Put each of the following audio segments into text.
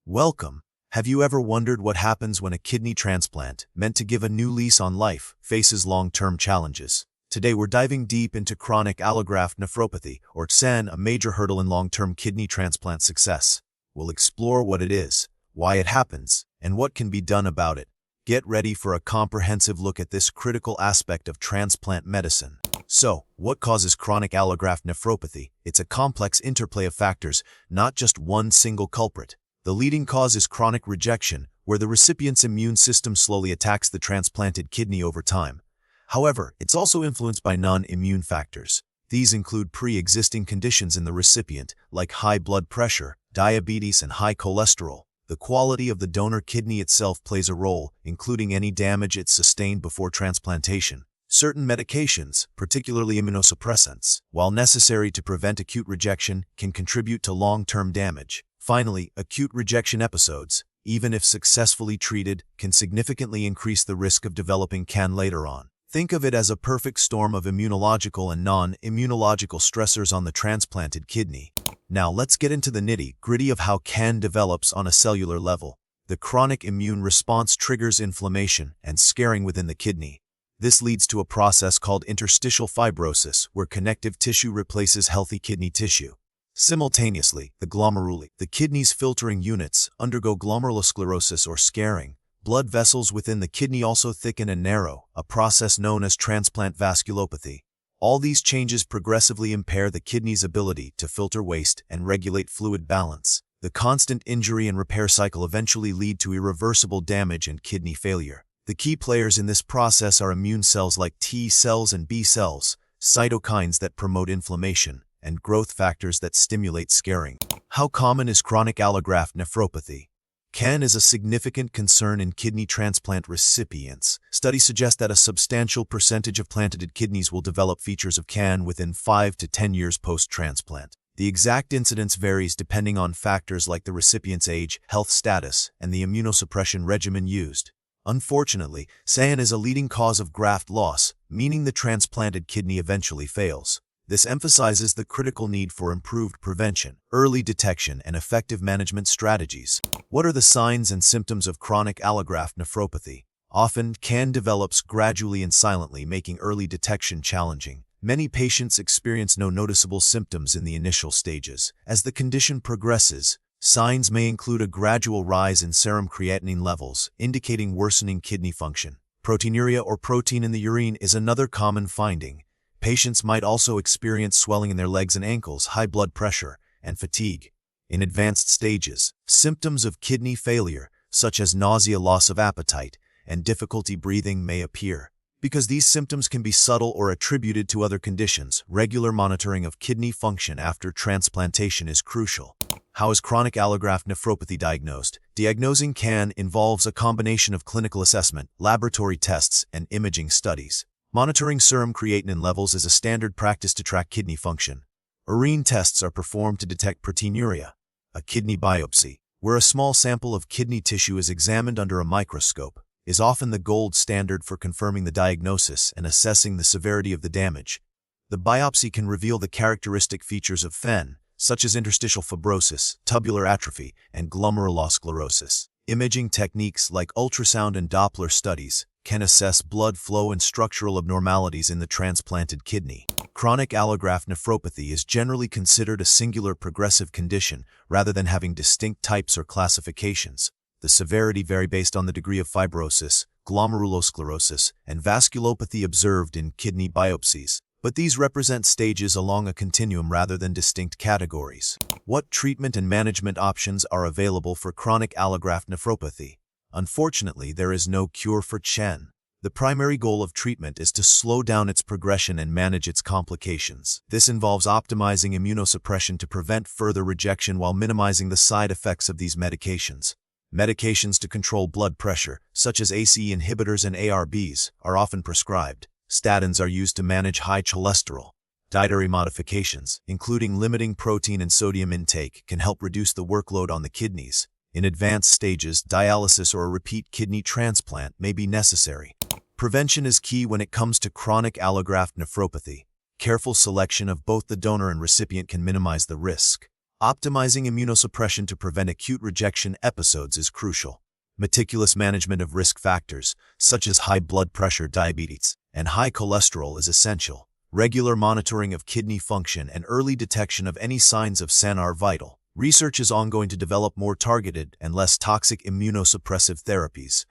Welcome. Have you ever wondered what happens when a kidney transplant, meant to give a new lease on life, faces long-term challenges? Today we're diving deep into chronic allograft nephropathy, or CAN, a major hurdle in long-term kidney transplant success. We'll explore what it is, why it happens, and what can be done about it. Get ready for a comprehensive look at this critical aspect of transplant medicine. So, what causes chronic allograft nephropathy? It's a complex interplay of factors, not just one single culprit. The leading cause is chronic rejection, where the recipient's immune system slowly attacks the transplanted kidney over time. However, it's also influenced by non-immune factors. These include pre-existing conditions in the recipient, like high blood pressure, diabetes, and high cholesterol. The quality of the donor kidney itself plays a role, including any damage it sustained before transplantation. Certain medications, particularly immunosuppressants, while necessary to prevent acute rejection, can contribute to long-term damage. Finally, acute rejection episodes, even if successfully treated, can significantly increase the risk of developing CAN later on. Think of it as a perfect storm of immunological and non-immunological stressors on the transplanted kidney. Now let's get into the nitty-gritty of how CAN develops on a cellular level. The chronic immune response triggers inflammation and scarring within the kidney. This leads to a process called interstitial fibrosis, where connective tissue replaces healthy kidney tissue. Simultaneously, the glomeruli, the kidney's filtering units, undergo glomerulosclerosis or scarring. Blood vessels within the kidney also thicken and narrow, a process known as transplant vasculopathy. All these changes progressively impair the kidney's ability to filter waste and regulate fluid balance. The constant injury and repair cycle eventually lead to irreversible damage and kidney failure. The key players in this process are immune cells like T cells and B cells, cytokines that promote inflammation, and growth factors that stimulate scarring. How common is chronic allograft nephropathy? CAN is a significant concern in kidney transplant recipients. Studies suggest that a substantial percentage of planted kidneys will develop features of CAN within 5 to 10 years post-transplant. The exact incidence varies depending on factors like the recipient's age, health status, and the immunosuppression regimen used. Unfortunately, CAN is a leading cause of graft loss, meaning the transplanted kidney eventually fails. This emphasizes the critical need for improved prevention, early detection, and effective management strategies. What are the signs and symptoms of chronic allograft nephropathy? Often, CAN develops gradually and silently, making early detection challenging. Many patients experience no noticeable symptoms in the initial stages. As the condition progresses, signs may include a gradual rise in serum creatinine levels, indicating worsening kidney function. Proteinuria, or protein in the urine, is another common finding. Patients might also experience swelling in their legs and ankles, high blood pressure, and fatigue. In advanced stages, symptoms of kidney failure, such as nausea, loss of appetite, and difficulty breathing may appear. Because these symptoms can be subtle or attributed to other conditions, regular monitoring of kidney function after transplantation is crucial. How is chronic allograft nephropathy diagnosed? Diagnosing CAN involves a combination of clinical assessment, laboratory tests, and imaging studies. Monitoring serum creatinine levels is a standard practice to track kidney function. Urine tests are performed to detect proteinuria. A kidney biopsy, where a small sample of kidney tissue is examined under a microscope, is often the gold standard for confirming the diagnosis and assessing the severity of the damage. The biopsy can reveal the characteristic features of CAN, such as interstitial fibrosis, tubular atrophy, and glomerulosclerosis. Imaging techniques like ultrasound and Doppler studies can assess blood flow and structural abnormalities in the transplanted kidney. Chronic allograft nephropathy is generally considered a singular progressive condition rather than having distinct types or classifications. The severity varies based on the degree of fibrosis, glomerulosclerosis, and vasculopathy observed in kidney biopsies, but these represent stages along a continuum rather than distinct categories. What treatment and management options are available for chronic allograft nephropathy? Unfortunately, there is no cure for CAN. The primary goal of treatment is to slow down its progression and manage its complications. This involves optimizing immunosuppression to prevent further rejection while minimizing the side effects of these medications. Medications to control blood pressure, such as ACE inhibitors and ARBs, are often prescribed. Statins are used to manage high cholesterol. Dietary modifications, including limiting protein and sodium intake, can help reduce the workload on the kidneys. In advanced stages, dialysis or a repeat kidney transplant may be necessary. Prevention is key when it comes to chronic allograft nephropathy. Careful selection of both the donor and recipient can minimize the risk. Optimizing immunosuppression to prevent acute rejection episodes is crucial. Meticulous management of risk factors, such as high blood pressure, diabetes, and high cholesterol is essential. Regular monitoring of kidney function and early detection of any signs of SAN are vital. Research is ongoing to develop more targeted and less toxic immunosuppressive therapies.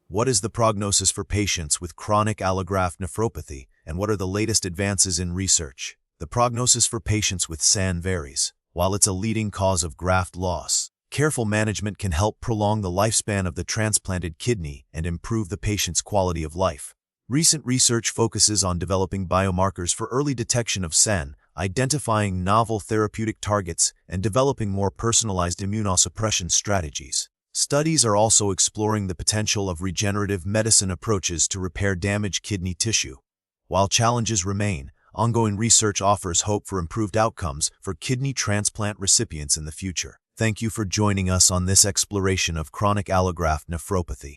What is the prognosis for patients with chronic allograft nephropathy, and what are the latest advances in research? The prognosis for patients with SAN varies. While it's a leading cause of graft loss, careful management can help prolong the lifespan of the transplanted kidney and improve the patient's quality of life. Recent research focuses on developing biomarkers for early detection of SAN, identifying novel therapeutic targets, and developing more personalized immunosuppression strategies. Studies are also exploring the potential of regenerative medicine approaches to repair damaged kidney tissue. While challenges remain, ongoing research offers hope for improved outcomes for kidney transplant recipients in the future. Thank you for joining us on this exploration of chronic allograft nephropathy.